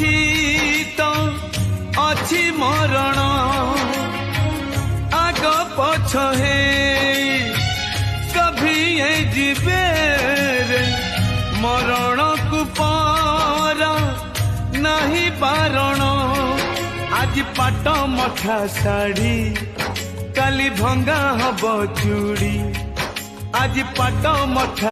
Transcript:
ଅଛି ତ ଅଛି ମରଣ ଆଗ ପଛ ହେ कभी ये जीवे रे मरण को पारा नहीं बारण आज पाट मठा साड़ी काली भंगा हब चूड़ी आज पाट मठा